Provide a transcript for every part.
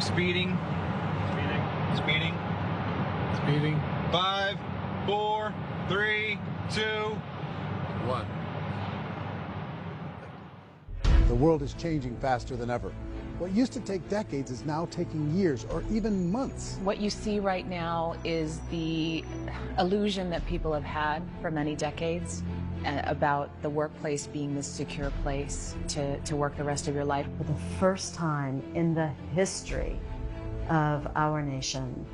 Speeding. Speeding. Speeding. 5, 4, 3, 2, 1. The world is changing faster than ever. What used to take decades is now taking years or even months. What you see right now is the illusion that people have had for many decades about the workplace being this secure place to work the rest of your life. For the first time in the history of our nation,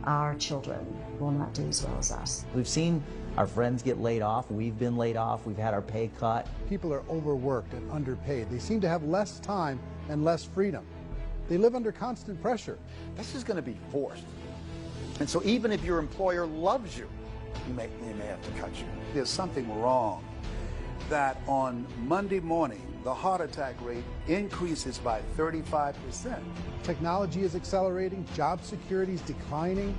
our children will not do as well as us. We've seen our friends get laid off. We've been laid off. We've had our pay cut. People are overworked and underpaid. They seem to have less time and less freedom. They live under constant pressure. This is going to be forced. And so even if your employer loves you, they may have to cut you. There's something wrong that on Monday morning, the heart attack rate increases by 35%. Technology is accelerating, job security is declining.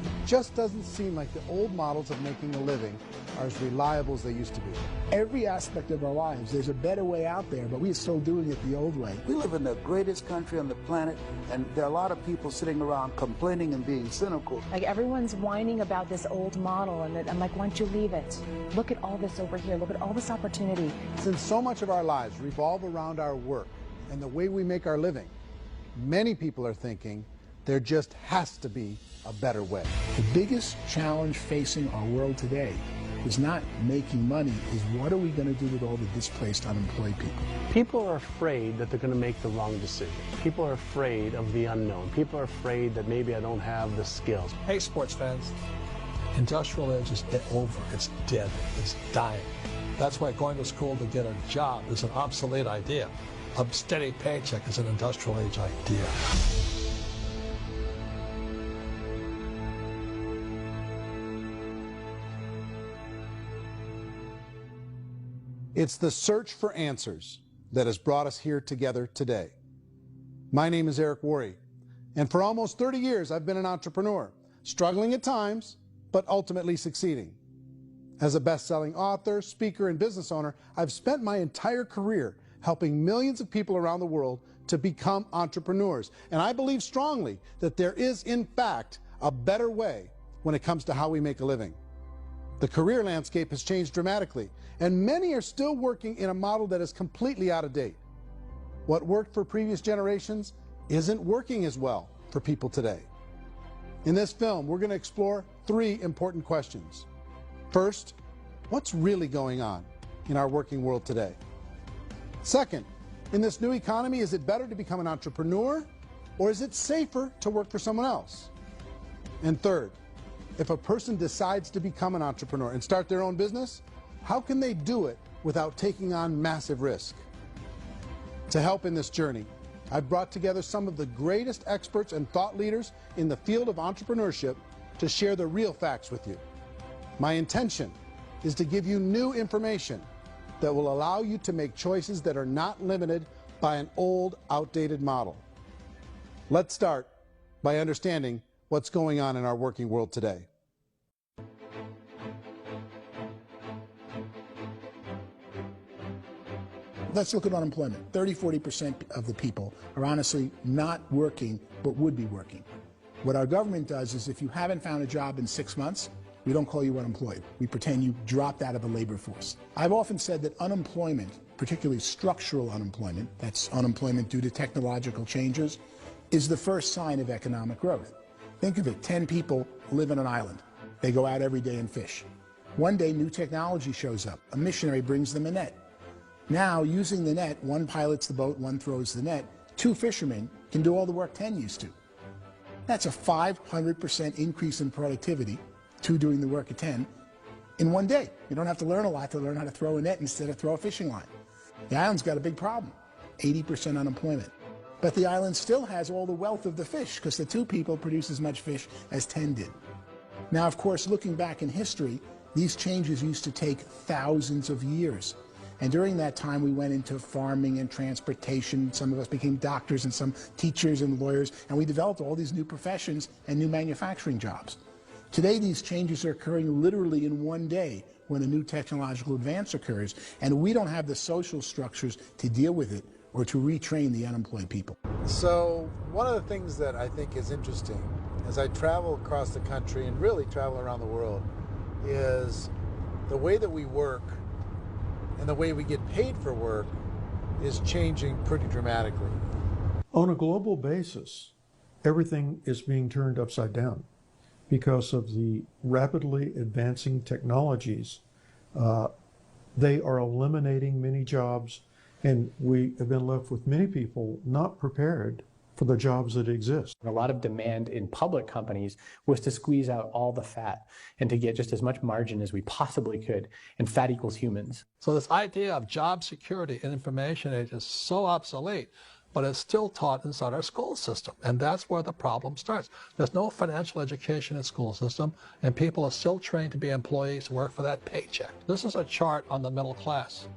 It just doesn't seem like the old models of making a living are as reliable as they used to be. Every aspect of our lives, there's a better way out there, but we're still doing it the old way. We live in the greatest country on the planet, and there are a lot of people sitting around complaining and being cynical. Like everyone's whining about this old model, and I'm like, why don't you leave it? Look at all this over here. Look at all this opportunity. Since so much of our lives revolve around our work and the way we make our living, many people are thinking there just has to be a better way. The biggest challenge facing our world today is not making money, is what are we going to do with all the displaced, unemployed people? People are afraid that they're going to make the wrong decision. People are afraid of the unknown. People are afraid that maybe I don't have the skills. Hey, sports fans, industrial age is over. It's dead. It's dying. That's why going to school to get a job is an obsolete idea. A steady paycheck is an industrial age idea. It's the search for answers that has brought us here together today. My name is Eric Worre, and for almost 30 years I've been an entrepreneur, struggling at times, but ultimately succeeding. As a best-selling author, speaker, and business owner, I've spent my entire career helping millions of people around the world to become entrepreneurs. And I believe strongly that there is, in fact, a better way when it comes to how we make a living. The career landscape has changed dramatically, and many are still working in a model that is completely out of date. What worked for previous generations isn't working as well for people today. In this film, we're going to explore 3 important questions. First, what's really going on in our working world today? Second, in this new economy, is it better to become an entrepreneur, or is it safer to work for someone else? And third, if a person decides to become an entrepreneur and start their own business, how can they do it without taking on massive risk? To help in this journey, I've brought together some of the greatest experts and thought leaders in the field of entrepreneurship to share the real facts with you. My intention is to give you new information that will allow you to make choices that are not limited by an old, outdated model. Let's start by understanding what's going on in our working world today. Let's look at unemployment. 30–40% of the people are honestly not working, but would be working. What our government does is if you haven't found a job in 6 months, we don't call you unemployed. We pretend you dropped out of the labor force. I've often said that unemployment, particularly structural unemployment, that's unemployment due to technological changes, is the first sign of economic growth. Think of it, 10 people live on an island. They go out every day and fish. One day, new technology shows up. A missionary brings them a net. Now, using the net, one pilots the boat, one throws the net. 2 fishermen can do all the work 10 used to. That's a 500% increase in productivity, 2 doing the work of 10, in one day. You don't have to learn a lot to learn how to throw a net instead of throw a fishing line. The island's got a big problem, 80% unemployment. But the island still has all the wealth of the fish because the 2 people produce as much fish as 10 did. Now, of course, looking back in history, these changes used to take thousands of years. And during that time, we went into farming and transportation. Some of us became doctors and some teachers and lawyers, and we developed all these new professions and new manufacturing jobs. Today, these changes are occurring literally in one day when a new technological advance occurs, and we don't have the social structures to deal with it or to retrain the unemployed people. So one of the things that I think is interesting as I travel across the country and really travel around the world is the way that we work and the way we get paid for work is changing pretty dramatically. On a global basis, everything is being turned upside down because of the rapidly advancing technologies. They are eliminating many jobs, and we have been left with many people not prepared for the jobs that exist. A lot of demand in public companies was to squeeze out all the fat and to get just as much margin as we possibly could, and fat equals humans. So this idea of job security in information age is so obsolete, but it's still taught inside our school system, and that's where the problem starts. There's no financial education in the school system, and people are still trained to be employees who work for that paycheck. This is a chart on the middle class.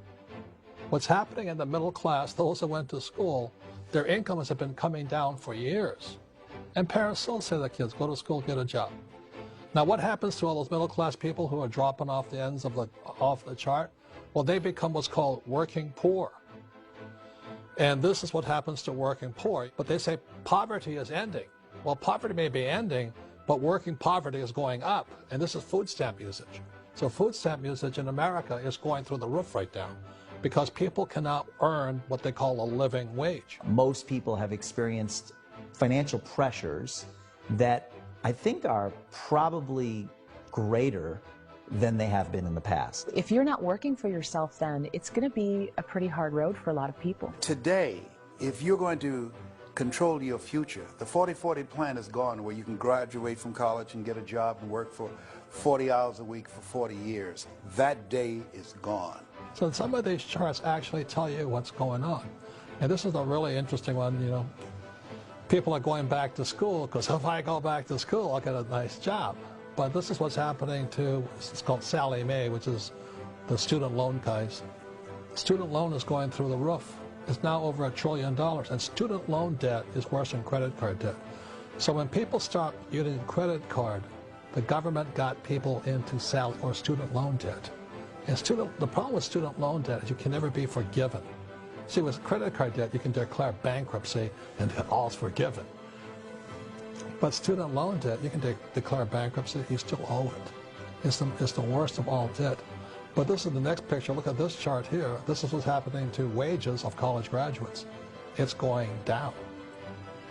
What's happening in the middle class, those that went to school, their incomes have been coming down for years. And parents still say to their kids, go to school, get a job. Now what happens to all those middle class people who are dropping off the ends of the chart? Well, they become what's called working poor. And this is what happens to working poor. But they say poverty is ending. Well, poverty may be ending, but working poverty is going up. And this is food stamp usage. So food stamp usage in America is going through the roof right now, because people cannot earn what they call a living wage. Most people have experienced financial pressures that I think are probably greater than they have been in the past. If you're not working for yourself, then it's going to be a pretty hard road for a lot of people. Today, if you're going to control your future, the 40-40 plan is gone, where you can graduate from college and get a job and work for 40 hours a week for 40 years. That day is gone. So some of these charts actually tell you what's going on. And this is a really interesting one, you know. People are going back to school because if I go back to school, I'll get a nice job. But this is what's happening to, it's called Sallie Mae, which is the student loan case. Student loan is going through the roof. It's now over $1 trillion, and student loan debt is worse than credit card debt. So when people start using credit card, the government got people into student loan debt. And the problem with student loan debt is you can never be forgiven. See, with credit card debt, you can declare bankruptcy and all's forgiven. But student loan debt, you can declare bankruptcy, you still owe it. It's the worst of all debt. But this is the next picture. Look at this chart here. This is what's happening to wages of college graduates. It's going down.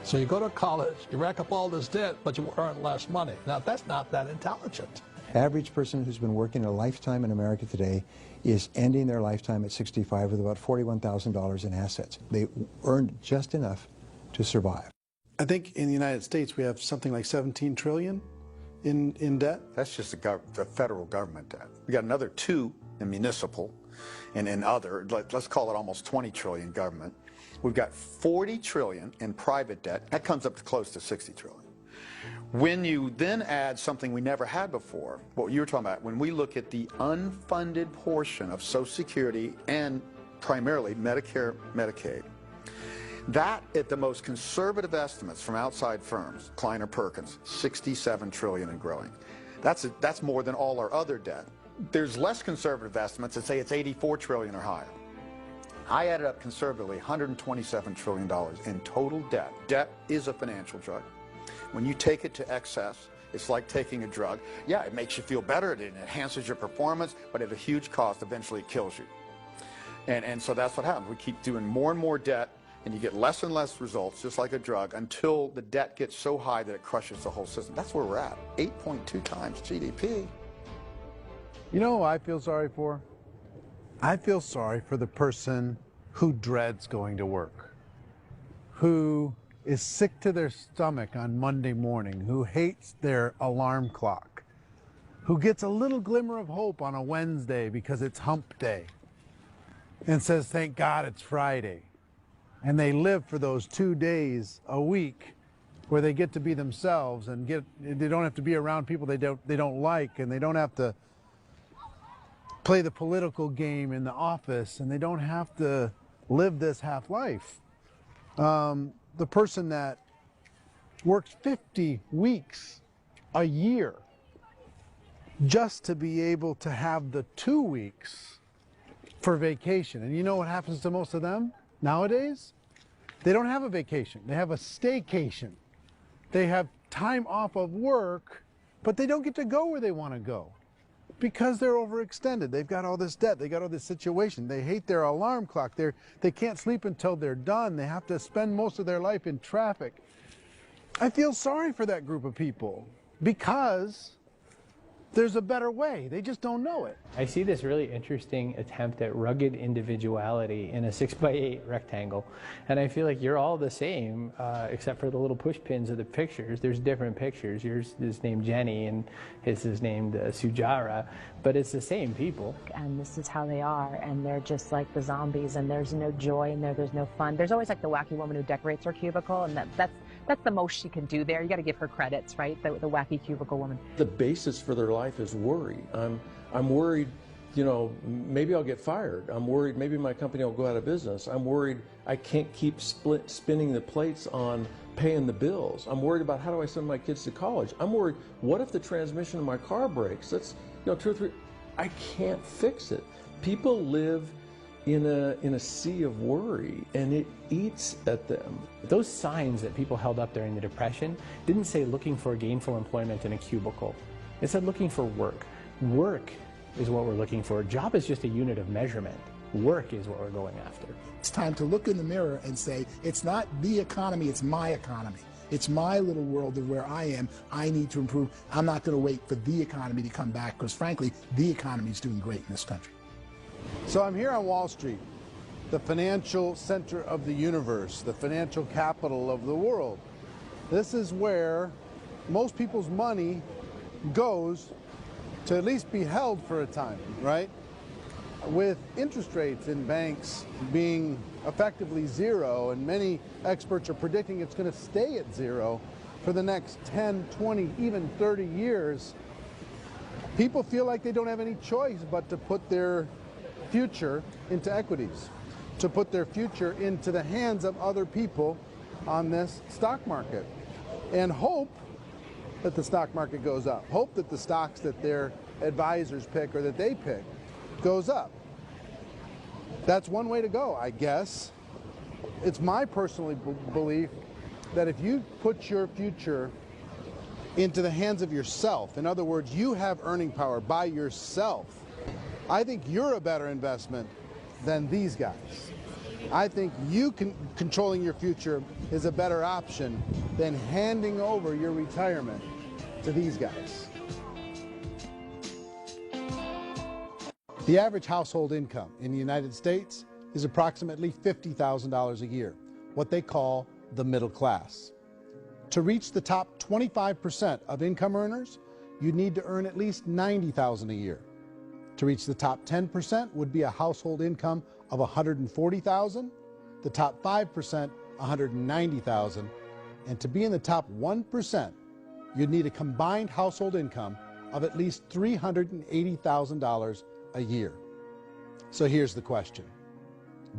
So you go to college, you rack up all this debt, but you earn less money. Now, that's not that intelligent. Average person who's been working a lifetime in America today is ending their lifetime at 65 with about $41,000 in assets. They earned just enough to survive. I think in the United States we have something like 17 trillion in debt. That's just the federal government debt. We got another 2 in municipal and in other, let's call it almost 20 trillion government. We've got 40 trillion in private debt. That comes up to close to 60 trillion. When you then add something we never had before, what you were talking about, when we look at the unfunded portion of Social Security and primarily Medicare, Medicaid, that, at the most conservative estimates from outside firms, Kleiner Perkins, 67 trillion and growing. That's more than all our other debt. There's less conservative estimates that say it's 84 trillion or higher. I added up conservatively $127 trillion in total debt. Debt is a financial drug. When you take it to excess, it's like taking a drug. Yeah, it makes you feel better, it enhances your performance, but at a huge cost, eventually it kills you. And so that's what happens. We keep doing more and more debt, and you get less and less results, just like a drug, until the debt gets so high that it crushes the whole system. That's where we're at, 8.2 times GDP. You know who I feel sorry for? I feel sorry for the person who dreads going to work, who is sick to their stomach on Monday morning, who hates their alarm clock, who gets a little glimmer of hope on a Wednesday because it's hump day and says, thank God it's Friday. And they live for those 2 days a week where they get to be themselves and they don't have to be around people they don't like, and they don't have to play the political game in the office, and they don't have to live this half life. The person that works 50 weeks a year just to be able to have the 2 weeks for vacation. And you know what happens to most of them? Nowadays, they don't have a vacation. They have a staycation. They have time off of work, but they don't get to go where they want to go because they're overextended. They've got all this debt. They got all this situation. They hate their alarm clock. They can't sleep until they're done. They have to spend most of their life in traffic. I feel sorry for that group of people because there's a better way. They just don't know it. I see this really interesting attempt at rugged individuality in a 6x8 rectangle, and I feel like you're all the same, except for the little push pins of the pictures. There's different pictures. Yours is named Jenny, and his is named Sujara, but it's the same people. And this is how they are, and they're just like the zombies, and there's no joy in there, there's no fun. There's always like the wacky woman who decorates her cubicle, and that's the most she can do there. You got to give her credits, right? The wacky cubicle woman. The basis for their life is worry. I'm worried, you know, maybe I'll get fired. I'm worried maybe my company will go out of business. I'm worried I can't keep spinning the plates on paying the bills. I'm worried about how do I send my kids to college. I'm worried, what if the transmission of my car breaks? That's, you know, 2 or 3, I can't fix it. People live in a sea of worry, and it eats at them. Those signs that people held up during the Depression didn't say looking for gainful employment in a cubicle. It said looking for work. Work is what we're looking for. Job is just a unit of measurement. Work is what we're going after. It's time to look in the mirror and say, it's not the economy, it's my economy. It's my little world of where I am. I need to improve. I'm not going to wait for the economy to come back, because frankly, the economy is doing great in this country. So I'm here on Wall Street, the financial center of the universe, the financial capital of the world. This is where most people's money goes to at least be held for a time, right? With interest rates in banks being effectively zero, and many experts are predicting it's going to stay at zero for the next 10, 20, even 30 years, people feel like they don't have any choice but to put their future into equities, to put their future into the hands of other people on this stock market, and hope that the stock market goes up, hope that the stocks that their advisors pick or that they pick goes up. That's one way to go, I guess. It's my personal belief that if you put your future into the hands of yourself, in other words, you have earning power by yourself, I think you're a better investment than these guys. I think you controlling your future is a better option than handing over your retirement to these guys. The average household income in the United States is approximately $50,000 a year, what they call the middle class. To reach the top 25% of income earners, you'd need to earn at least $90,000 a year. To reach the top 10% would be a household income of $140,000, the top 5%, $190,000, and to be in the top 1%, you'd need a combined household income of at least $380,000 a year. So here's the question.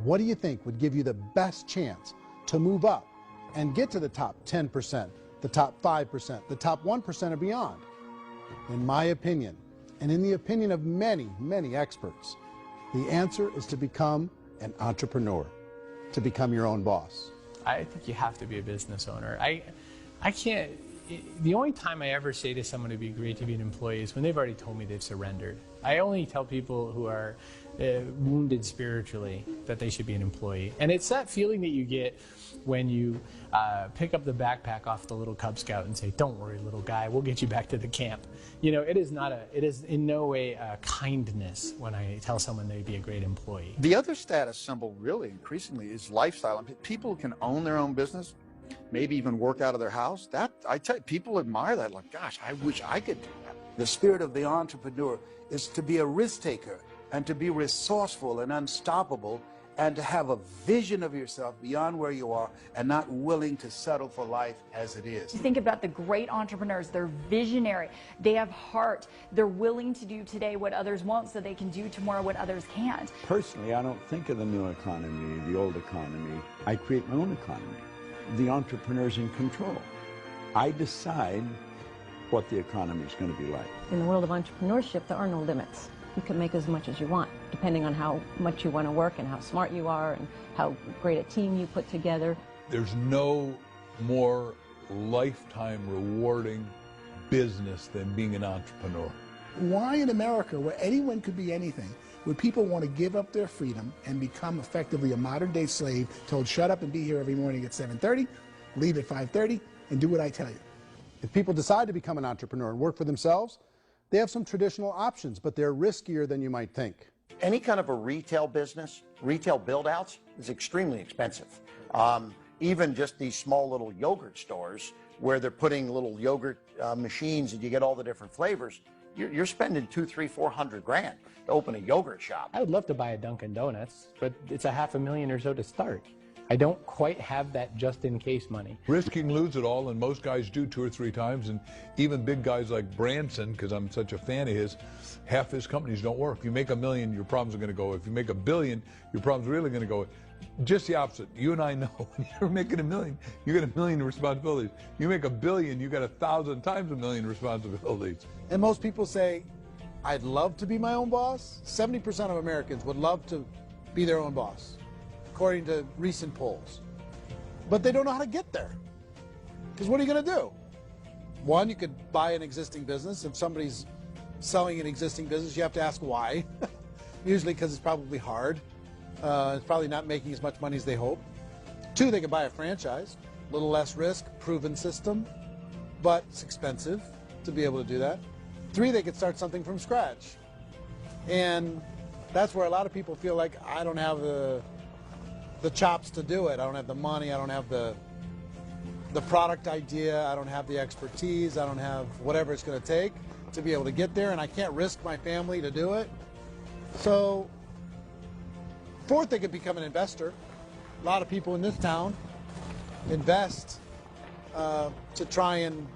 What do you think would give you the best chance to move up and get to the top 10%, the top 5%, the top 1% or beyond? In my opinion, and in the opinion of many, many experts, the answer is to become an entrepreneur, to become your own boss. I think you have to be a business owner. I can't, the only time I ever say to someone it'd be great to be an employee is when they've already told me they've surrendered. I only tell people who are wounded spiritually that they should be an employee. And it's that feeling that you get when you pick up the backpack off the little Cub Scout and say, "Don't worry, little guy, we'll get you back to the camp." You know, it is in no way a kindness when I tell someone they'd be a great employee. The other status symbol really increasingly is lifestyle. And people who can own their own business, maybe even work out of their house, that, I tell you, people admire that. Like, gosh, I wish I could do that. The spirit of the entrepreneur is to be a risk taker and to be resourceful and unstoppable, and to have a vision of yourself beyond where you are and not willing to settle for life as it is. You think about the great entrepreneurs, they're visionary, they have heart, they're willing to do today what others won't so they can do tomorrow what others can't. Personally, I don't think of the new economy, the old economy. I create my own economy. The entrepreneur's in control. I decide what the economy is going to be like. In the world of entrepreneurship, there are no limits. You can make as much as you want. The depending on how much you want to work and how smart you are and how great a team you put together. There's no more lifetime rewarding business than being an entrepreneur. Why in America, where anyone could be anything, would people want to give up their freedom and become effectively a modern-day slave, told shut up and be here every morning at 7:30, leave at 5:30, and do what I tell you? If people decide to become an entrepreneur and work for themselves, they have some traditional options, but they're riskier than you might think. Any kind of a retail business, retail build-outs, is extremely expensive. Even just these small little yogurt stores where they're putting little yogurt machines and you get all the different flavors, you're spending $200,000, $300,000, $400,000 to open a yogurt shop. I would love to buy a Dunkin' Donuts, but it's a $500,000 or so to start. I don't quite have that just-in-case money. Risking lose it all, and most guys do 2 or 3 times, and even big guys like Branson, because I'm such a fan of his, half his companies don't work. If you make $1 million, your problems are going to go. If you make $1 billion, your problems are really going to go. Just the opposite. You and I know when you're making $1 million, you get $1 million responsibilities. You make $1 billion, you got 1,000 times $1 million responsibilities. And most people say, I'd love to be my own boss. 70% of Americans would love to be their own boss, according to recent polls. But they don't know how to get there. Because what are you going to do? One, you could buy an existing business. If somebody's selling an existing business, you have to ask why. Usually because it's probably hard. It's probably not making as much money as they hope. 2, they could buy a franchise. A little less risk, proven system, but it's expensive to be able to do that. 3, they could start something from scratch. And that's where a lot of people feel like, I don't have the chops to do it. I don't have the money. I don't have the product idea. I don't have the expertise. I don't have whatever it's going to take to be able to get there, and I can't risk my family to do it. So, 4th, they could become an investor. A lot of people in this town invest to try and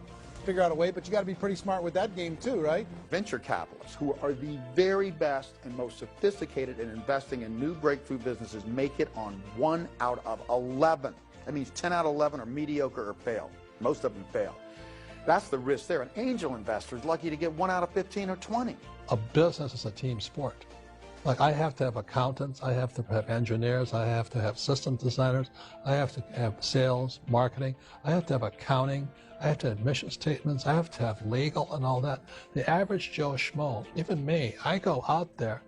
figure out a way, but you got to be pretty smart with that game too, right? Venture capitalists, who are the very best and most sophisticated in investing in new breakthrough businesses, make it on 1 out of 11. That means 10 out of 11 are mediocre or fail. Most of them fail. That's the risk there. An angel investor is lucky to get 1 out of 15 or 20. A business is a team sport. Like, I have to have accountants, I have to have engineers, I have to have system designers, I have to have sales, marketing, I have to have accounting, I have to have mission statements, I have to have legal and all that. The average Joe Schmo, even me, I go out there,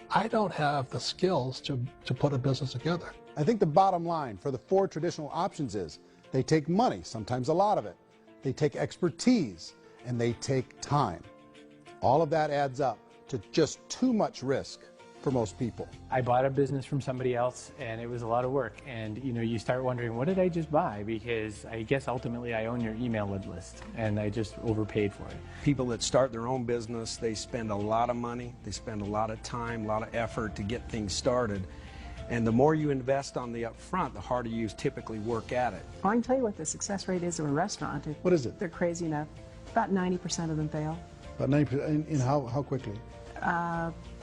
I don't have the skills to put a business together. I think the bottom line for the 4 traditional options is they take money, sometimes a lot of it. They take expertise, and they take time. All of that adds up to just too much risk for most people. I bought a business from somebody else, and it was a lot of work. And you start wondering, what did I just buy? Because I guess ultimately I own your email list, and I just overpaid for it. People that start their own business, they spend a lot of money, they spend a lot of time, a lot of effort to get things started. And the more you invest on the upfront, the harder you typically work at it. I can tell you what the success rate is of a restaurant. What is it? They're crazy enough. About 90% of them fail. About 90%, in how quickly?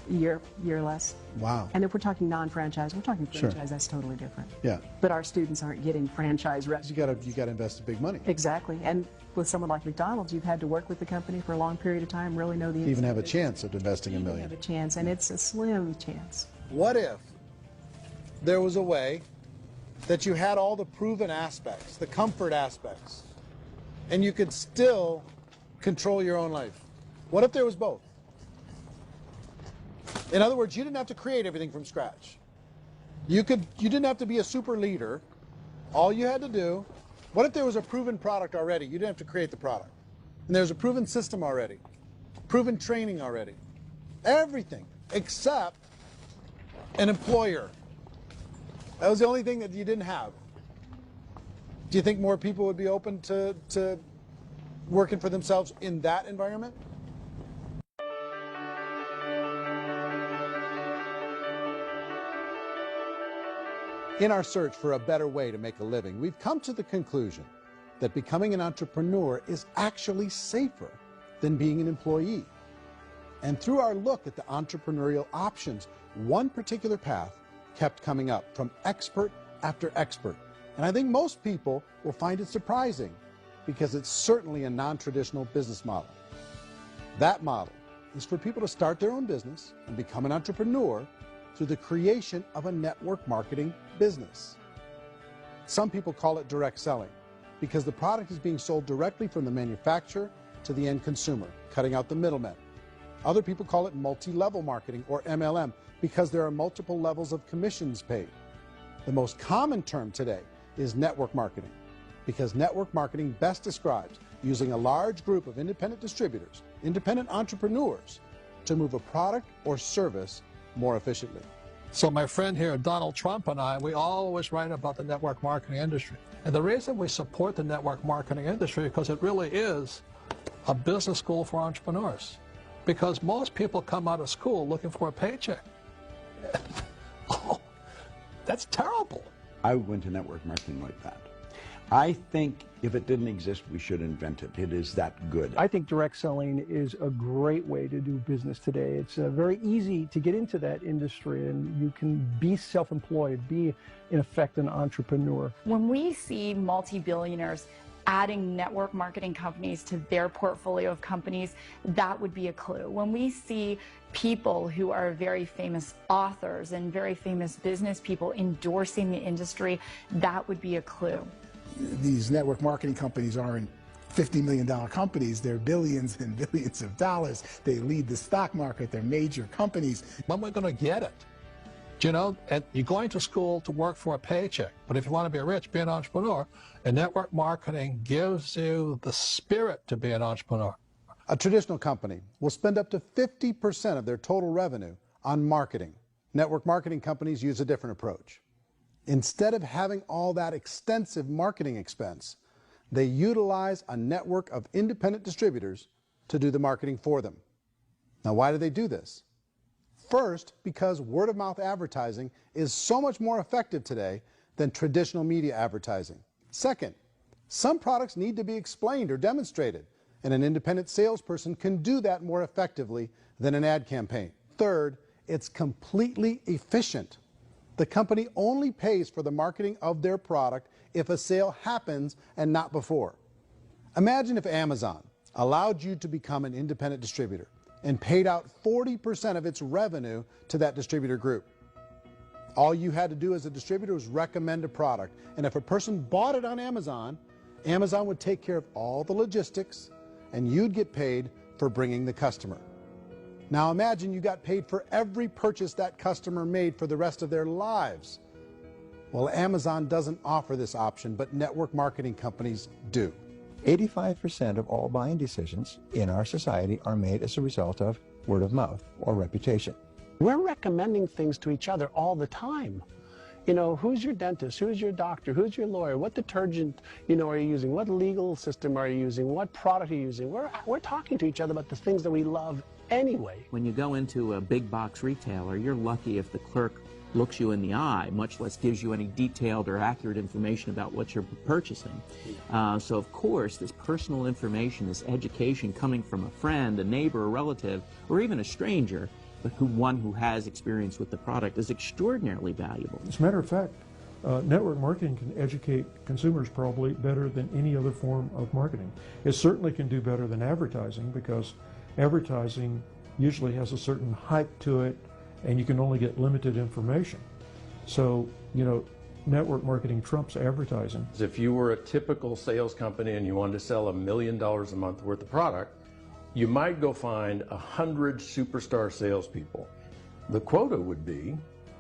Year less. Wow. And if we're talking non-franchise, we're talking franchise, Sure. That's totally different. Yeah. But our students aren't getting franchise restaurants. You gotta invest big money. Exactly. And with someone like McDonald's, you've had to work with the company for a long period of time, really know the Even have a chance of investing $1 million. have a chance, and it's a slim chance. What if there was a way that you had all the proven aspects, the comfort aspects, and you could still control your own life? What if there was both? In other words, you didn't have to create everything from scratch. You didn't have to be a super leader. All you had to do, what if there was a proven product already? You didn't have to create the product. And there's a proven system already, proven training already. Everything except an employer. That was the only thing that you didn't have. Do you think more people would be open to working for themselves in that environment? In our search for a better way to make a living, we've come to the conclusion that becoming an entrepreneur is actually safer than being an employee. And through our look at the entrepreneurial options, one particular path kept coming up from expert after expert. And I think most people will find it surprising because it's certainly a non-traditional business model. That model is for people to start their own business and become an entrepreneur through the creation of a network marketing business. Some people call it direct selling because the product is being sold directly from the manufacturer to the end consumer, cutting out the middlemen. Other people call it multi-level marketing, or MLM, because there are multiple levels of commissions paid. The most common term today is network marketing, because network marketing best describes using a large group of independent distributors, independent entrepreneurs, to move a product or service more efficiently. So my friend here, Donald Trump, and I, we always write about the network marketing industry. And the reason we support the network marketing industry is because it really is a business school for entrepreneurs. Because most people come out of school looking for a paycheck. Oh, that's terrible. I went to network marketing like that. I think if it didn't exist, we should invent it. It is that good. I think direct selling is a great way to do business today. It's very easy to get into that industry, and you can be self-employed, be, in effect, an entrepreneur. When we see multi-billionaires adding network marketing companies to their portfolio of companies, that would be a clue. When we see people who are very famous authors and very famous business people endorsing the industry, that would be a clue. These network marketing companies aren't $50 million companies. They're billions and billions of dollars. They lead the stock market. They're major companies. When we're going to get it? You know, and you're going to school to work for a paycheck, but if you want to be rich, be an entrepreneur, and network marketing gives you the spirit to be an entrepreneur. A traditional company will spend up to 50% of their total revenue on marketing. Network marketing companies use a different approach. Instead of having all that extensive marketing expense, they utilize a network of independent distributors to do the marketing for them. Now, why do they do this? First, because word-of-mouth advertising is so much more effective today than traditional media advertising. Second, some products need to be explained or demonstrated, and an independent salesperson can do that more effectively than an ad campaign. Third, it's completely efficient. The company only pays for the marketing of their product if a sale happens and not before. Imagine if Amazon allowed you to become an independent distributor and paid out 40% of its revenue to that distributor group. All you had to do as a distributor was recommend a product, and if a person bought it on Amazon, Amazon would take care of all the logistics, and you'd get paid for bringing the customer. Now imagine you got paid for every purchase that customer made for the rest of their lives. Well, Amazon doesn't offer this option, but network marketing companies do. 85% of all buying decisions in our society are made as a result of word of mouth or reputation. We're recommending things to each other all the time. You know, who's your dentist? Who's your doctor? Who's your lawyer? What detergent, are you using? What legal system are you using? What product are you using? We're talking to each other about the things that we love anyway. When you go into a big box retailer, you're lucky if the clerk looks you in the eye, much less gives you any detailed or accurate information about what you're purchasing. So of course, this personal information, this education coming from a friend, a neighbor, a relative, or even a stranger, but one who has experience with the product is extraordinarily valuable. As a matter of fact, network marketing can educate consumers probably better than any other form of marketing. It certainly can do better than advertising, because advertising usually has a certain hype to it, and you can only get limited information. So, network marketing trumps advertising. If you were a typical sales company and you wanted to sell $1 million a month worth of product, you might go find 100 superstar salespeople. The quota would be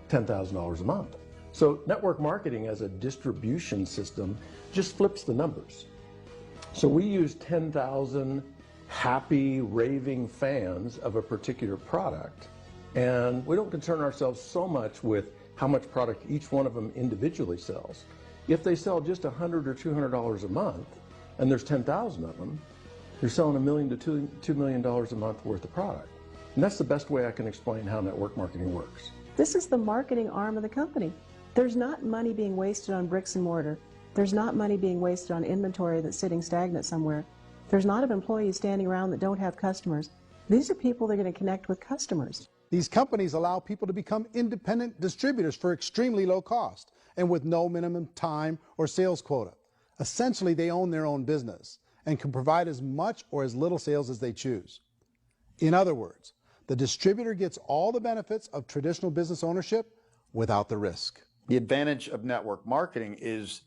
$10,000 a month. So network marketing as a distribution system just flips the numbers. So we use 10,000 happy, raving fans of a particular product, and we don't concern ourselves so much with how much product each one of them individually sells. If they sell just $100 or $200 a month, and there's 10,000 of them, you're selling $1 million to $2 million a month worth of product. And that's the best way I can explain how network marketing works. This is the marketing arm of the company. There's not money being wasted on bricks and mortar. There's not money being wasted on inventory that's sitting stagnant somewhere. There's not employees standing around that don't have customers. These are people that are going to connect with customers. These companies allow people to become independent distributors for extremely low cost and with no minimum time or sales quota. Essentially, they own their own business and can provide as much or as little sales as they choose. In other words, the distributor gets all the benefits of traditional business ownership without the risk. The advantage of network marketing is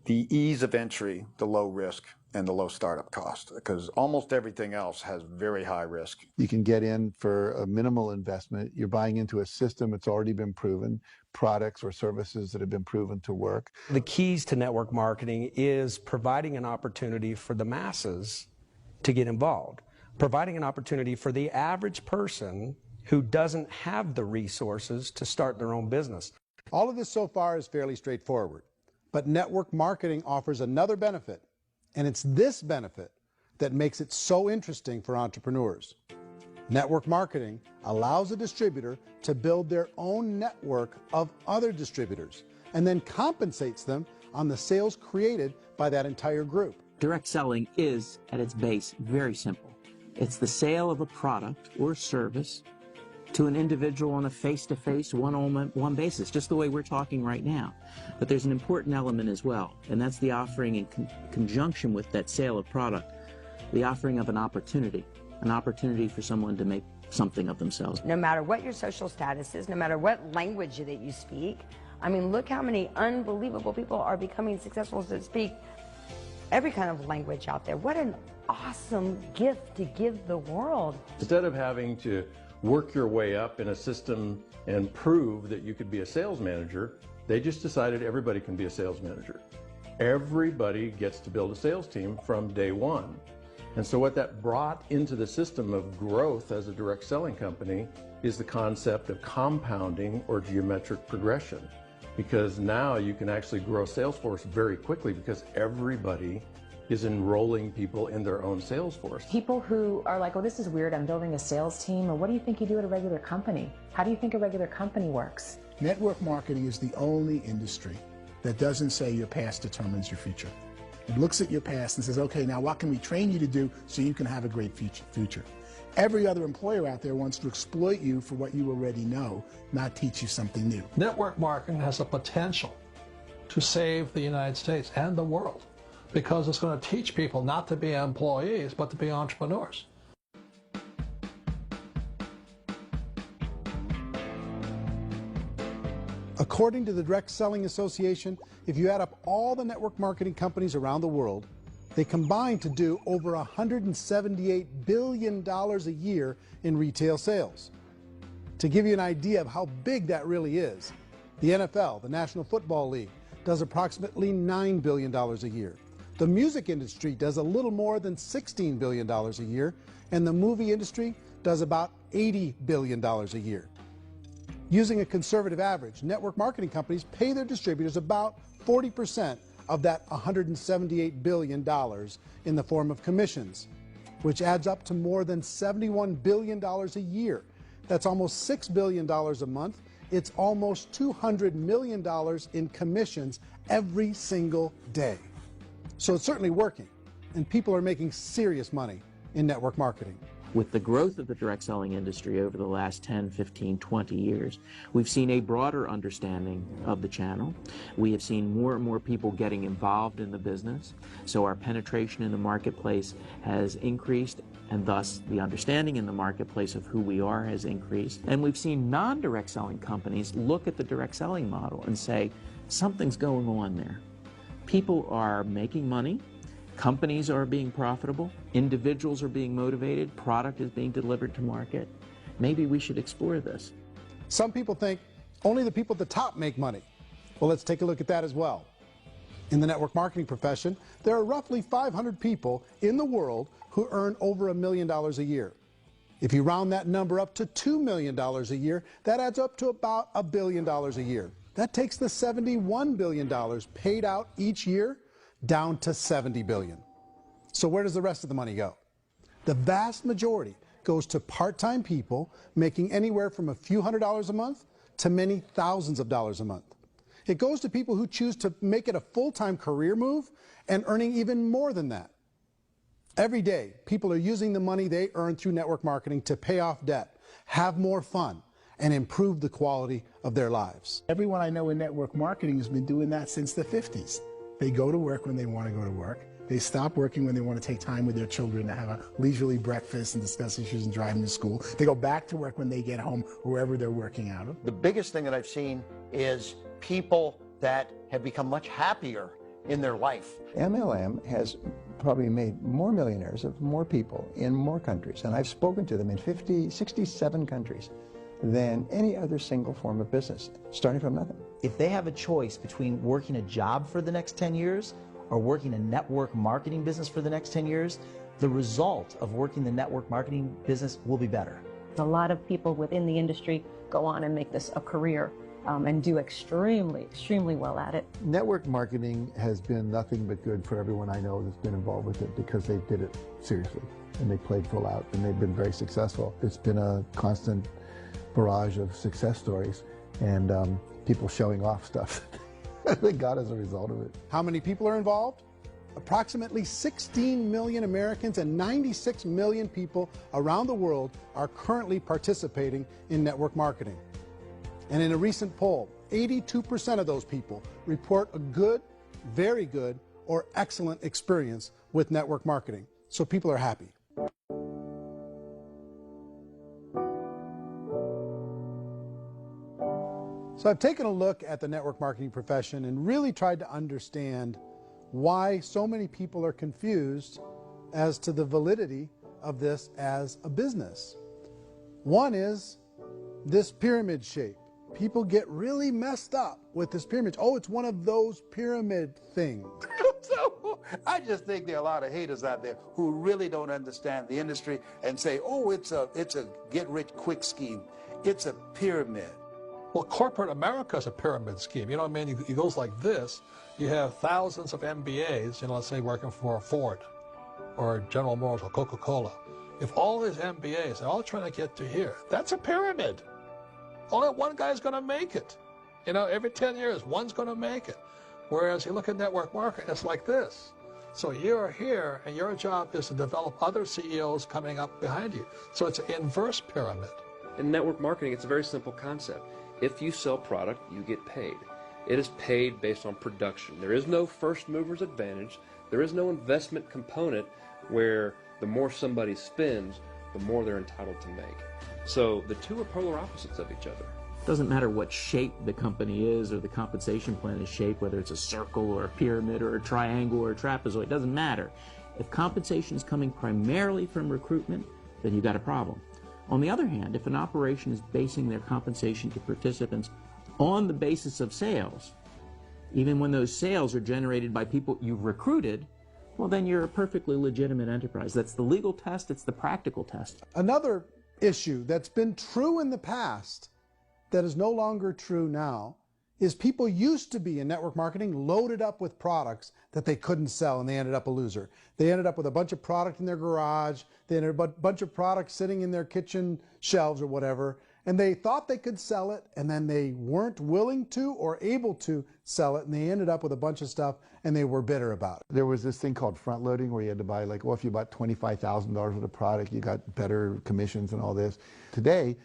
the ease of entry, the low risk, and the low startup cost, because almost everything else has very high risk. You can get in for a minimal investment. You're buying into a system that's already been proven, products or services that have been proven to work. The keys to network marketing is providing an opportunity for the masses to get involved, providing an opportunity for the average person who doesn't have the resources to start their own business. All of this so far is fairly straightforward, but network marketing offers another benefit, and it's this benefit that makes it so interesting for entrepreneurs. Network marketing allows a distributor to build their own network of other distributors and then compensates them on the sales created by that entire group. Direct selling is, at its base, very simple. It's the sale of a product or service to an individual on a face-to-face, one-on-one basis, just the way we're talking right now. But there's an important element as well, and that's the offering in conjunction with that sale of product, the offering of an opportunity for someone to make something of themselves. No matter what your social status is, no matter what language that you speak, I mean, look how many unbelievable people are becoming successful to speak every kind of language out there. What an awesome gift to give the world. Instead of having to work your way up in a system and prove that you could be a sales manager, they just decided everybody can be a sales manager. Everybody gets to build a sales team from day one. And so what that brought into the system of growth as a direct selling company is the concept of compounding or geometric progression. Because now you can actually grow sales force very quickly because everybody is enrolling people in their own sales force. People who are like, oh, this is weird, I'm building a sales team, or what do you think you do at a regular company? How do you think a regular company works? Network marketing is the only industry that doesn't say your past determines your future. It looks at your past and says, okay, now what can we train you to do so you can have a great future? Every other employer out there wants to exploit you for what you already know, not teach you something new. Network marketing has a potential to save the United States and the world, because it's going to teach people not to be employees, but to be entrepreneurs. According to the Direct Selling Association, if you add up all the network marketing companies around the world, they combine to do over $178 billion a year in retail sales. To give you an idea of how big that really is, the NFL, the National Football League, does approximately $9 billion a year. The music industry does a little more than $16 billion a year, and the movie industry does about $80 billion a year. Using a conservative average, network marketing companies pay their distributors about 40% of that $178 billion in the form of commissions, which adds up to more than $71 billion a year. That's almost $6 billion a month. It's almost $200 million in commissions every single day. So it's certainly working, and people are making serious money in network marketing. With the growth of the direct selling industry over the last 10, 15, 20 years, we've seen a broader understanding of the channel. We have seen more and more people getting involved in the business, so our penetration in the marketplace has increased, and thus the understanding in the marketplace of who we are has increased. And we've seen non-direct selling companies look at the direct selling model and say, something's going on there. People are making money. Companies are being profitable, individuals are being motivated, product is being delivered to market. Maybe we should explore this. Some people think only the people at the top make money. Well, let's take a look at that as well. In the network marketing profession, there are roughly 500 people in the world who earn over $1 million a year. If you round that number up to $2 million a year, that adds up to about $1 billion a year. That takes the $71 billion paid out each year down to $70 billion. So where does the rest of the money go? The vast majority goes to part-time people making anywhere from a few $100s a month to many thousands of dollars a month. It goes to people who choose to make it a full-time career move and earning even more than that. Every day, people are using the money they earn through network marketing to pay off debt, have more fun, and improve the quality of their lives. Everyone I know in network marketing has been doing that since the 50s. They go to work when they want to go to work. They stop working when they want to take time with their children to have a leisurely breakfast and discuss issues and driving to school. They go back to work when they get home, wherever they're working out of. The biggest thing that I've seen is people that have become much happier in their life. MLM has probably made more millionaires of more people in more countries, and I've spoken to them in 67 countries, than any other single form of business, starting from nothing. If they have a choice between working a job for the next 10 years or working a network marketing business for the next 10 years, the result of working the network marketing business will be better. A lot of people within the industry go on and make this a career and do extremely well at it. Network marketing has been nothing but good for everyone I know that's been involved with it because they did it seriously and they played full out and they've been very successful. It's been a constant barrage of success stories and people showing off stuff that they got as a result of it. How many people are involved? Approximately 16 million Americans and 96 million people around the world are currently participating in network marketing. And in a recent poll, 82% of those people report a good, very good, or excellent experience with network marketing. So people are happy. So I've taken a look at the network marketing profession and really tried to understand why so many people are confused as to the validity of this as a business. One is this pyramid shape. People get really messed up with this pyramid. Oh, it's one of those pyramid things. So I just think there are a lot of haters out there who really don't understand the industry and say, oh, it's a get-rich-quick scheme. It's a pyramid. Well, corporate America is a pyramid scheme. You know what I mean? It goes like this. You have thousands of MBAs, let's say working for Ford or General Motors or Coca-Cola. If all these MBAs are all trying to get to here, that's a pyramid. Only one guy's going to make it. Every 10 years, one's going to make it. Whereas you look at network marketing, it's like this. So you're here, and your job is to develop other CEOs coming up behind you. So it's an inverse pyramid. In network marketing, it's a very simple concept. If you sell product, you get paid. It is paid based on production. There is no first mover's advantage. There is no investment component where the more somebody spends, the more they're entitled to make. So the two are polar opposites of each other. It doesn't matter what shape the company is or the compensation plan is shaped, whether it's a circle or a pyramid or a triangle or a trapezoid, it doesn't matter. If compensation is coming primarily from recruitment, then you've got a problem. On the other hand, if an operation is basing their compensation to participants on the basis of sales, even when those sales are generated by people you've recruited, well, then you're a perfectly legitimate enterprise. That's the legal test, it's the practical test. Another issue that's been true in the past that is no longer true now is people used to be in network marketing loaded up with products that they couldn't sell and they ended up a loser. They ended up with a bunch of product in their garage, they ended up with a bunch of products sitting in their kitchen shelves or whatever, and they thought they could sell it and then they weren't willing to or able to sell it and they ended up with a bunch of stuff and they were bitter about it. There was this thing called front loading where you had to buy if you bought $25,000 worth of product, you got better commissions and all this. Today,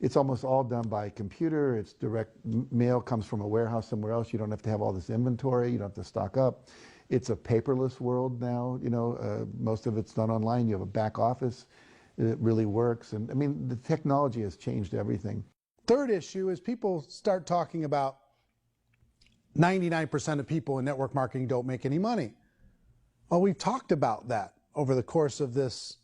it's almost all done by computer. It's direct mail comes from a warehouse somewhere else. You don't have to have all this inventory. You don't have to stock up. It's a paperless world now. Most of it's done online. You have a back office. It really works. And I mean, the technology has changed everything. Third issue is people start talking about 99% of people in network marketing don't make any money. Well, we've talked about that over the course of this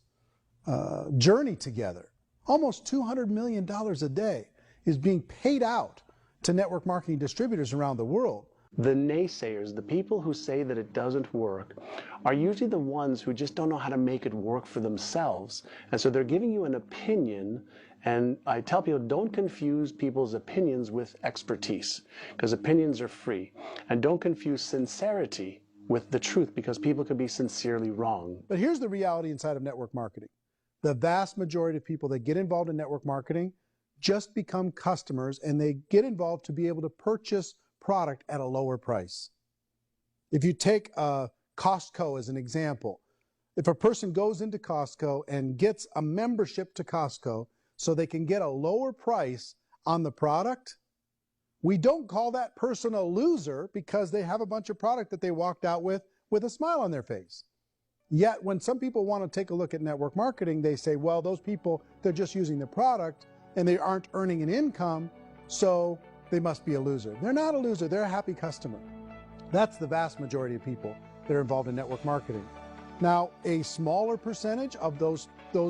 journey together. Almost $200 million a day is being paid out to network marketing distributors around the world. The naysayers, the people who say that it doesn't work, are usually the ones who just don't know how to make it work for themselves. And so they're giving you an opinion, and I tell people, don't confuse people's opinions with expertise, because opinions are free. And don't confuse sincerity with the truth, because people could be sincerely wrong. But here's the reality inside of network marketing. The vast majority of people that get involved in network marketing just become customers, and they get involved to be able to purchase product at a lower price. If you take Costco as an example, if a person goes into Costco and gets a membership to Costco so they can get a lower price on the product, we don't call that person a loser because they have a bunch of product that they walked out with with a smile on their face. Yet when some people want to take a look at network marketing, they say, well, those people, they're just using the product and they aren't earning an income, so they must be a loser. They're not a loser, they're a happy customer. That's the vast majority of people that are involved in network marketing. Now, a smaller percentage of those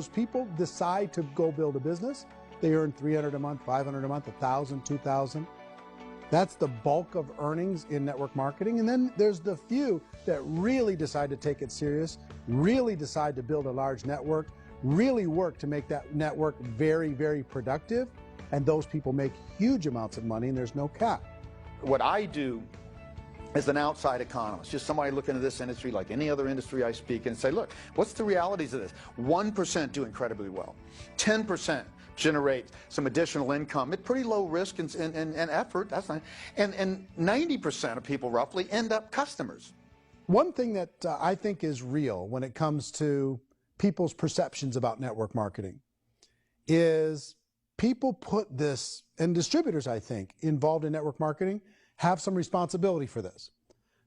people decide to go build a business. They earn $300 a month, $500 a month, $1,000, $2,000. That's the bulk of earnings in network marketing. And then there's the few that really decide to take it serious, really decide to build a large network, really work to make that network very, very productive. And those people make huge amounts of money and there's no cap. What I do as an outside economist, just somebody looking at this industry like any other industry I speak and say, look, what's the realities of this? 1% do incredibly well. 10% generate some additional income at pretty low risk and effort. That's not, and 90% of people roughly end up customers. One thing that I think is real when it comes to people's perceptions about network marketing is people put this, and distributors, I think, involved in network marketing have some responsibility for this.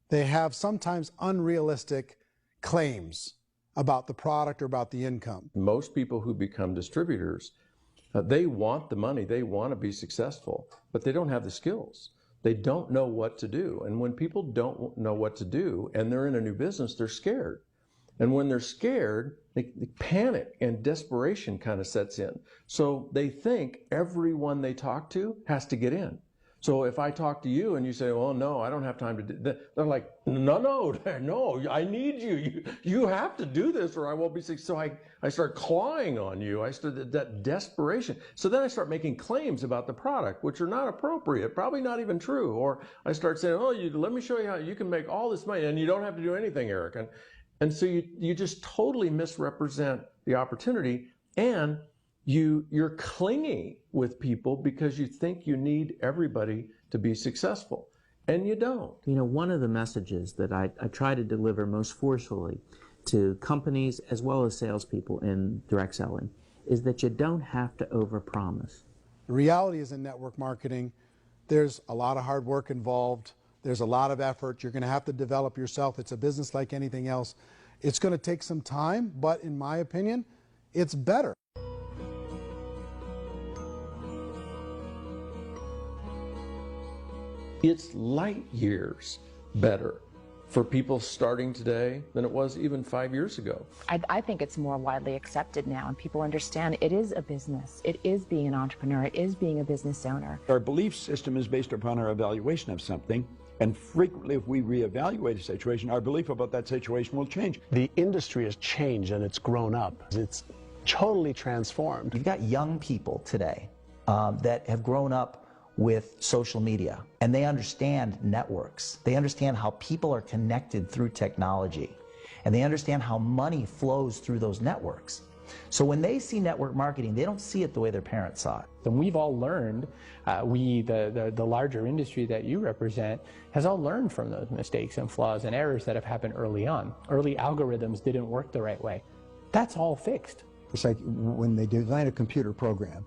They have sometimes unrealistic claims about the product or about the income. Most people who become distributors, they want the money, they want to be successful, but they don't have the skills. They don't know what to do. And when people don't know what to do and they're in a new business, they're scared. And when they're scared, they panic and desperation kind of sets in. So they think everyone they talk to has to get in. So if I talk to you and you say, well, no, I don't have time to do that, they're like, no, I need you. You have to do this or I won't be successful. So I start clawing on you. I start that desperation. So then I start making claims about the product, which are not appropriate, probably not even true. Or I start saying, oh, let me show you how you can make all this money and you don't have to do anything, Eric. And so you just totally misrepresent the opportunity, and you're clingy with people because you think you need everybody to be successful, and you don't. You know, one of the messages that I try to deliver most forcefully to companies as well as salespeople in direct selling is that you don't have to overpromise. The reality is in network marketing, there's a lot of hard work involved. There's a lot of effort. You're going to have to develop yourself. It's a business like anything else. It's going to take some time, but in my opinion, it's better. It's light years better for people starting today than it was even 5 years ago. I think it's more widely accepted now, and people understand it is a business. It is being an entrepreneur. It is being a business owner. Our belief system is based upon our evaluation of something, and frequently if we reevaluate a situation, our belief about that situation will change. The industry has changed and it's grown up. It's totally transformed. You've got young people today that have grown up with social media, and they understand networks. They understand how people are connected through technology, and they understand how money flows through those networks. So when they see network marketing, they don't see it the way their parents saw it. And we've all learned, the larger industry that you represent, has all learned from those mistakes and flaws and errors that have happened early on. Early algorithms didn't work the right way. That's all fixed. It's like when they design a computer program,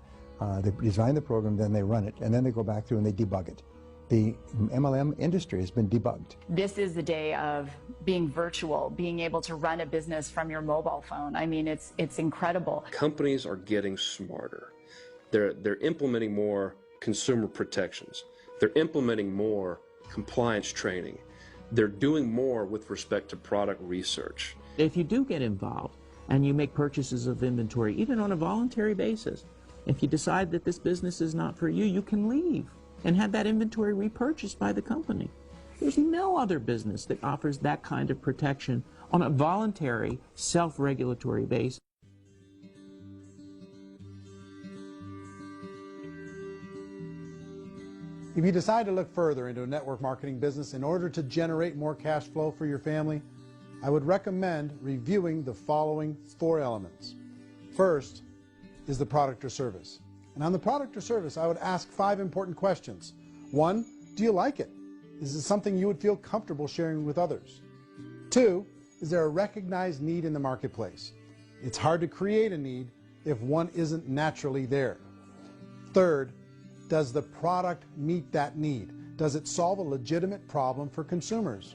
they design the program, then they run it, and then they go back through and they debug it. The MLM industry has been debugged. This is the day of being virtual, being able to run a business from your mobile phone. I mean, it's incredible. Companies are getting smarter. They're implementing more consumer protections. They're implementing more compliance training. They're doing more with respect to product research. If you do get involved and you make purchases of inventory, even on a voluntary basis, if you decide that this business is not for you, you can leave and have that inventory repurchased by the company. There's no other business that offers that kind of protection on a voluntary, self-regulatory basis. If you decide to look further into a network marketing business in order to generate more cash flow for your family, I would recommend reviewing the following 4 elements. First is the product or service. And on the product or service, I would ask 5 important questions. 1, do you like it? Is it something you would feel comfortable sharing with others? 2, is there a recognized need in the marketplace? It's hard to create a need if one isn't naturally there. 3rd, does the product meet that need? Does it solve a legitimate problem for consumers?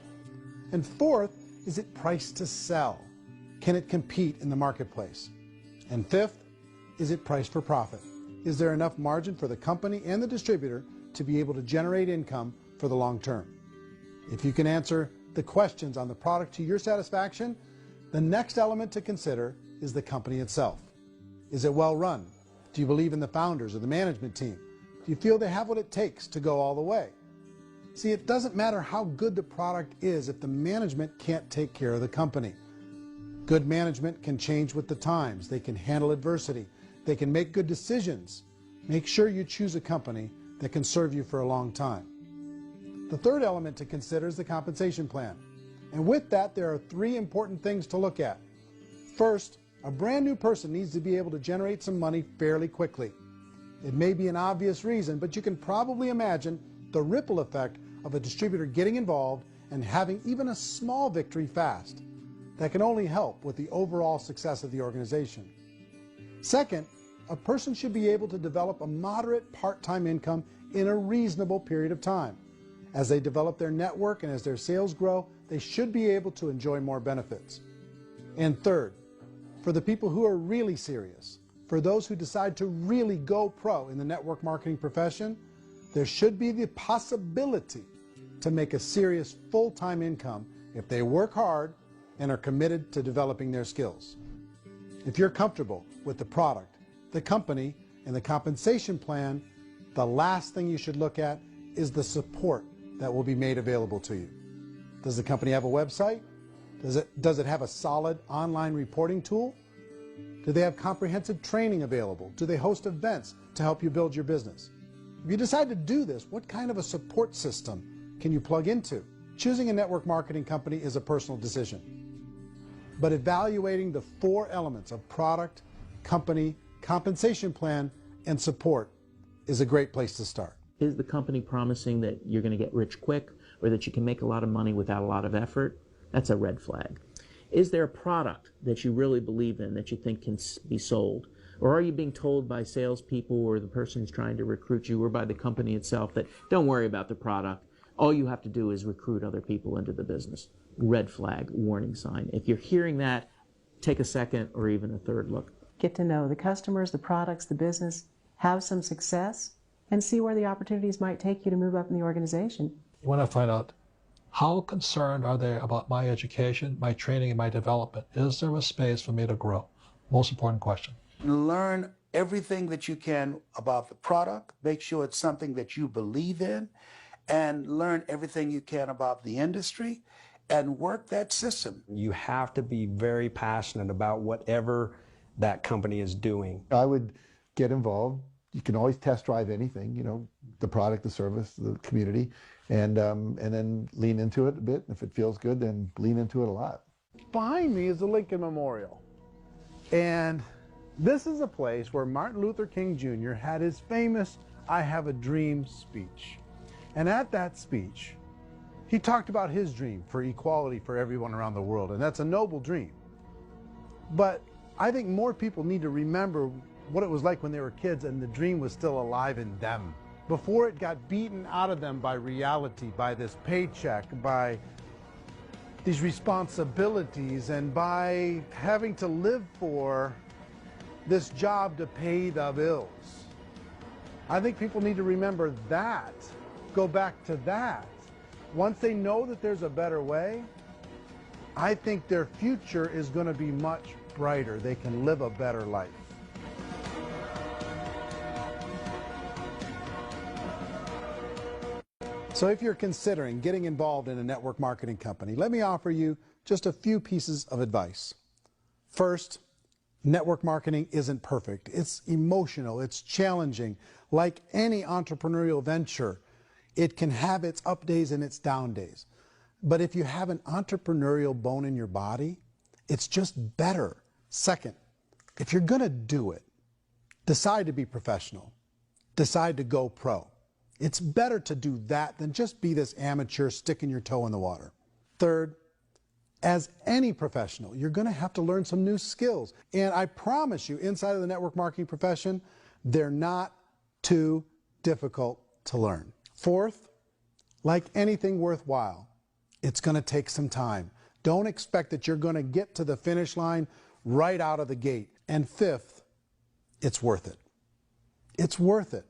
And 4th, is it priced to sell? Can it compete in the marketplace? And fifth, is it priced for profit? Is there enough margin for the company and the distributor to be able to generate income for the long term? If you can answer the questions on the product to your satisfaction, the next element to consider is the company itself. Is it well run? Do you believe in the founders or the management team? Do you feel they have what it takes to go all the way? See, it doesn't matter how good the product is if the management can't take care of the company. Good management can change with the times. They can handle adversity. They can make good decisions. Make sure you choose a company that can serve you for a long time. The third element to consider is the compensation plan. And with that, there are three important things to look at. First, a brand new person needs to be able to generate some money fairly quickly. It may be an obvious reason, but you can probably imagine the ripple effect of a distributor getting involved and having even a small victory fast. That can only help with the overall success of the organization. Second, a person should be able to develop a moderate part-time income in a reasonable period of time. As they develop their network and as their sales grow, they should be able to enjoy more benefits. And third, for the people who are really serious, for those who decide to really go pro in the network marketing profession, there should be the possibility to make a serious full-time income if they work hard and are committed to developing their skills. If you're comfortable with the product, the company, and the compensation plan, the last thing you should look at is the support that will be made available to you. Does the company have a website? Does it have a solid online reporting tool? Do they have comprehensive training available? Do they host events to help you build your business? If you decide to do this, what kind of a support system can you plug into? Choosing a network marketing company is a personal decision. But evaluating the four elements of product, company, compensation plan, and support is a great place to start. Is the company promising that you're going to get rich quick or that you can make a lot of money without a lot of effort? That's a red flag. Is there a product that you really believe in that you think can be sold? Or are you being told by salespeople or the person who's trying to recruit you or by the company itself that don't worry about the product, all you have to do is recruit other people into the business? Red flag, warning sign. If you're hearing that, take a second or even a third look. Get to know the customers, the products, the business, have some success, and see where the opportunities might take you to move up in the organization. You want to find out how concerned are they about my education, my training, and my development? Is there a space for me to grow? Most important question. Learn everything that you can about the product. Make sure it's something that you believe in, and learn everything you can about the industry and work that system. You have to be very passionate about whatever that company is doing. I would get involved. You can always test drive anything, you know, the product, the service, the community, and then lean into it a bit. If it feels good, then lean into it a lot. Behind me is the Lincoln Memorial. And this is a place where Martin Luther King Jr. had his famous "I Have a Dream" speech. And at that speech, he talked about his dream for equality for everyone around the world, and that's a noble dream. But I think more people need to remember what it was like when they were kids and the dream was still alive in them, before it got beaten out of them by reality, by this paycheck, by these responsibilities, and by having to live for this job to pay the bills. I think people need to remember that, go back to that. Once they know that there's a better way, I think their future is going to be much brighter. They can live a better life. So if you're considering getting involved in a network marketing company, let me offer you just a few pieces of advice. First, network marketing isn't perfect. It's emotional, it's challenging. Like any entrepreneurial venture, it can have its up days and its down days. But if you have an entrepreneurial bone in your body, it's just better. Second, if you're going to do it, decide to be professional. Decide to go pro. It's better to do that than just be this amateur sticking your toe in the water. Third, as any professional, you're going to have to learn some new skills. And I promise you, inside of the network marketing profession, they're not too difficult to learn. Fourth, like anything worthwhile, it's going to take some time. Don't expect that you're going to get to the finish line right out of the gate. And fifth, it's worth it. It's worth it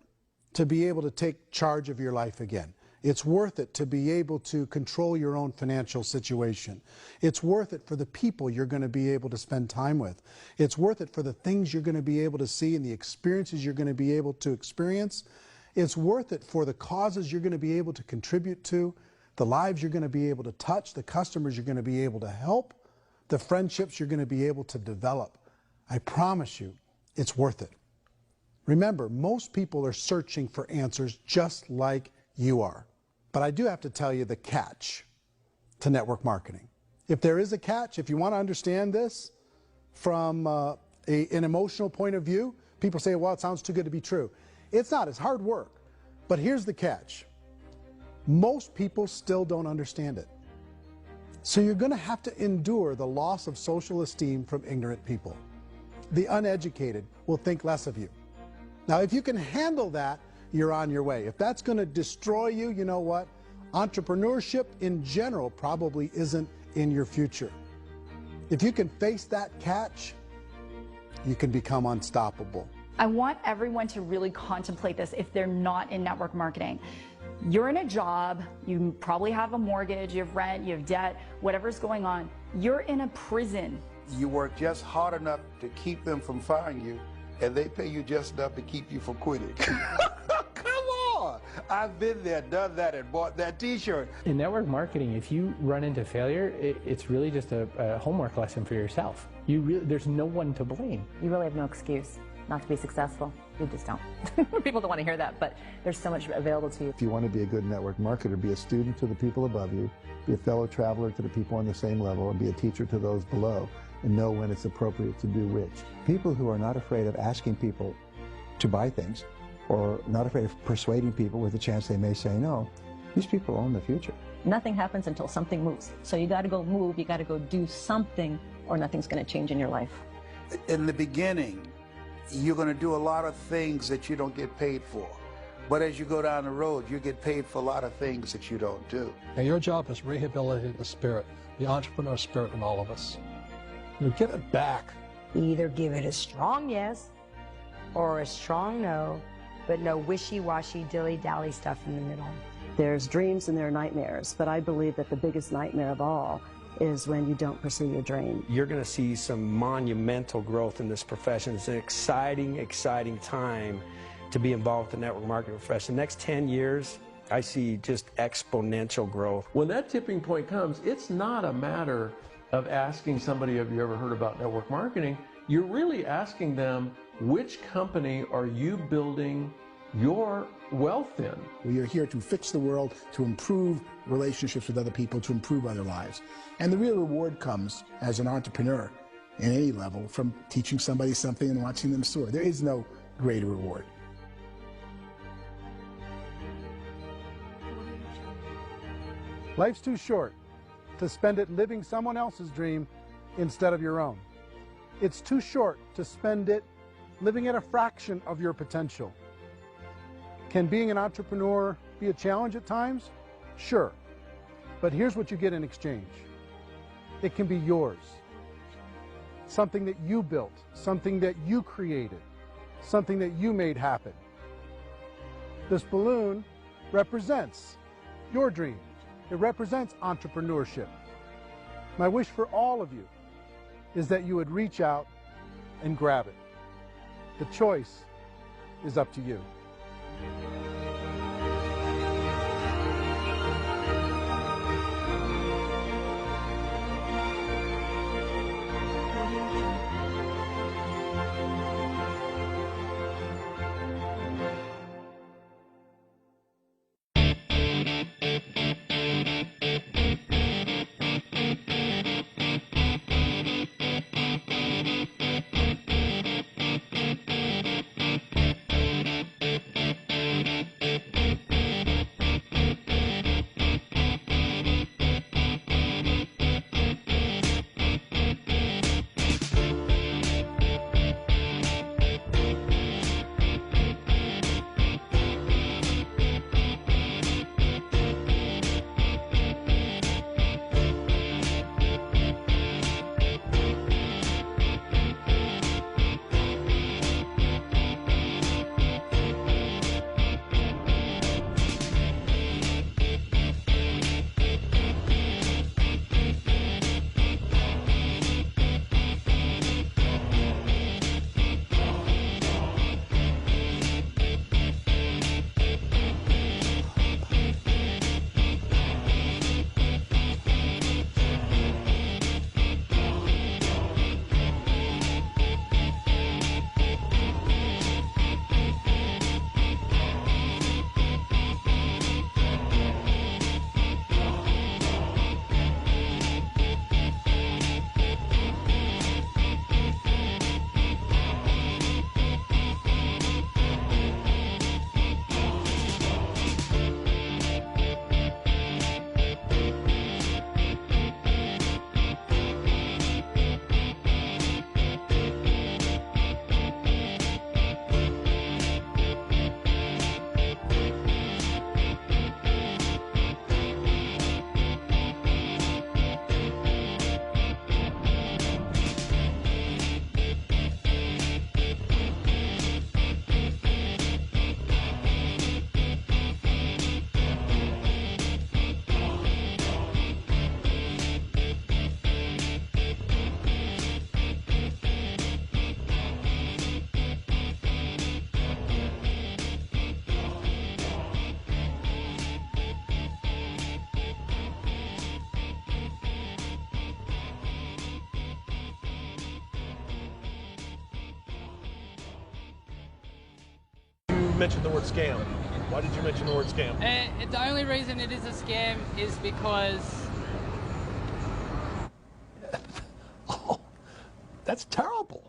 to be able to take charge of your life again. It's worth it to be able to control your own financial situation. It's worth it for the people you're going to be able to spend time with. It's worth it for the things you're going to be able to see and the experiences you're going to be able to experience. It's worth it for the causes you're going to be able to contribute to, the lives you're going to be able to touch, the customers you're going to be able to help, the friendships you're going to be able to develop. I promise you, it's worth it. Remember, most people are searching for answers just like you are. But I do have to tell you the catch to network marketing. If there is a catch, if you want to understand this from an emotional point of view, people say, well, it sounds too good to be true. It's not. It's hard work. But here's the catch. Most people still don't understand it. So you're going to have to endure the loss of social esteem from ignorant people. The uneducated will think less of you. Now, if you can handle that, you're on your way. If that's going to destroy you, you know what? Entrepreneurship in general probably isn't in your future. If you can face that catch, you can become unstoppable. I want everyone to really contemplate this if they're not in network marketing. You're in a job, you probably have a mortgage, you have rent, you have debt, whatever's going on. You're in a prison. You work just hard enough to keep them from firing you, and they pay you just enough to keep you from quitting. Come on! I've been there, done that, and bought that t-shirt. In network marketing, if you run into failure, it's really just a homework lesson for yourself. There's no one to blame. You really have no excuse not to be successful. You just don't. People don't want to hear that, but there's so much available to you. If you want to be a good network marketer, be a student to the people above you, be a fellow traveler to the people on the same level, and be a teacher to those below, and know when it's appropriate to do which. People who are not afraid of asking people to buy things, or not afraid of persuading people with a chance they may say no, these people own the future. Nothing happens until something moves. So you got to go move, you got to go do something, or nothing's going to change in your life. In the beginning, you're going to do a lot of things that you don't get paid for. But as you go down the road, you get paid for a lot of things that you don't do. And your job is rehabilitate the spirit, the entrepreneur spirit in all of us. You get it back. Either give it a strong yes or a strong no, but no wishy-washy, dilly-dally stuff in the middle. There's dreams and there are nightmares, but I believe that the biggest nightmare of all is when you don't pursue your dream. You're going to see some monumental growth in this profession. It's an exciting, exciting time to be involved with the network marketing profession. The next 10 years, I see just exponential growth. When that tipping point comes, it's not a matter of asking somebody, have you ever heard about network marketing? You're really asking them, which company are you building your wealth in? We are here to fix the world, to improve relationships with other people, to improve other lives. And the real reward comes as an entrepreneur in any level from teaching somebody something and watching them soar. There is no greater reward. Life's too short to spend it living someone else's dream instead of your own. It's too short to spend it living at a fraction of your potential. Can being an entrepreneur be a challenge at times? Sure. But here's what you get in exchange. It can be yours. Something that you built, something that you created, something that you made happen. This balloon represents your dream. It represents entrepreneurship. My wish for all of you is that you would reach out and grab it. The choice is up to you. mention the word scam? Why did you mention the word scam? The only reason it is a scam is because... Oh, that's terrible.